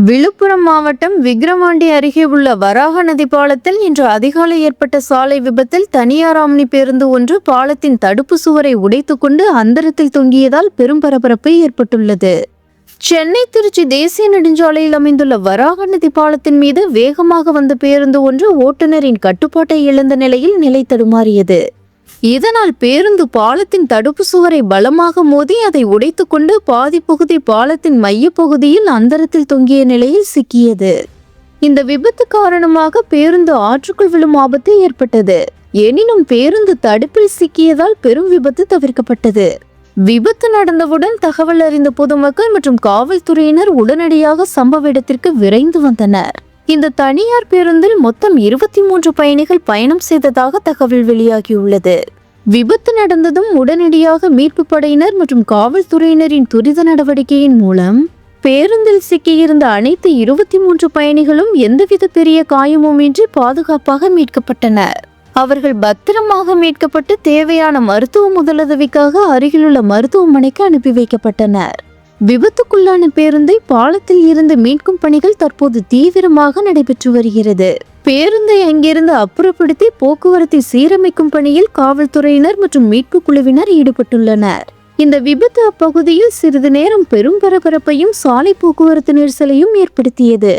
விழுப்புரம் மாவட்டம் விக்கிரவாண்டி அருகே உள்ள வராக நதி பாலத்தில் இன்று அதிகாலை ஏற்பட்ட சாலை விபத்தில் தனியார் ஆம்னி பேருந்து ஒன்று பாலத்தின் தடுப்பு சுவரை உடைத்துக்கொண்டு அந்தரத்தில் தொங்கியதால் பெரும் பரபரப்பு ஏற்பட்டுள்ளது. சென்னை திருச்சி தேசிய நெடுஞ்சாலையில் அமைந்துள்ள வராக நதி பாலத்தின் மீது வேகமாக வந்த பேருந்து ஒன்று ஓட்டுநரின் கட்டுப்பாட்டை இழந்த நிலையில் நிலை தடுமாறியது. இதனால் பேருந்து பாலத்தின் தடுப்பு சுவரை பலமாக மோதி அதை உடைத்துக்கொண்டு பாதி பகுதி பாலத்தின் மைய பகுதியில் அந்தரத்தில் தொங்கிய நிலையில் சிக்கியது. இந்த விபத்து காரணமாக பேருந்து ஆற்றுக்குள் விழும் ஆபத்து ஏற்பட்டது. எனினும் பேருந்து தடுப்பில் சிக்கியதால் பெரும் விபத்து தவிர்க்கப்பட்டது. விபத்து நடந்தவுடன் தகவல் அறிந்த பொதுமக்கள் மற்றும் காவல்துறையினர் உடனடியாக சம்பவ இடத்திற்கு விரைந்து வந்தனர். இந்த தனியார் பேருந்தில் மொத்தம் 23 பயணிகள் பயணம் செய்ததாக தகவல் வெளியாகியுள்ளது. விபத்து நடந்ததும் உடனடியாக மீட்பு படையினர் மற்றும் காவல்துறையினரின் துரித நடவடிக்கையின் மூலம் பேருந்தில் சிக்கியிருந்த அனைத்து 23 பயணிகளும் எந்தவித பெரிய காயமுமின்றி பாதுகாப்பாக மீட்கப்பட்டனர். அவர்கள் பத்திரமாக மீட்கப்பட்டு தேவையான மருத்துவ முதலுதவிக்காக அருகிலுள்ள மருத்துவமனைக்கு அனுப்பி வைக்கப்பட்டனர். விபத்துக்குள்ளான பேருந்தை பாலத்தில் இருந்து மீட்கும் பணிகள் தற்போது தீவிரமாக நடைபெற்று வருகிறது. பேருந்தை அங்கிருந்து அப்புறப்படுத்தி போக்குவரத்தை சீரமைக்கும் பணியில் காவல்துறையினர் மற்றும் மீட்பு குழுவினர் ஈடுபட்டுள்ளனர். இந்த விபத்து அப்பகுதியில் சிறிது நேரம் பெரும் பரபரப்பையும் சாலை போக்குவரத்து நெரிசலையும் ஏற்படுத்தியது.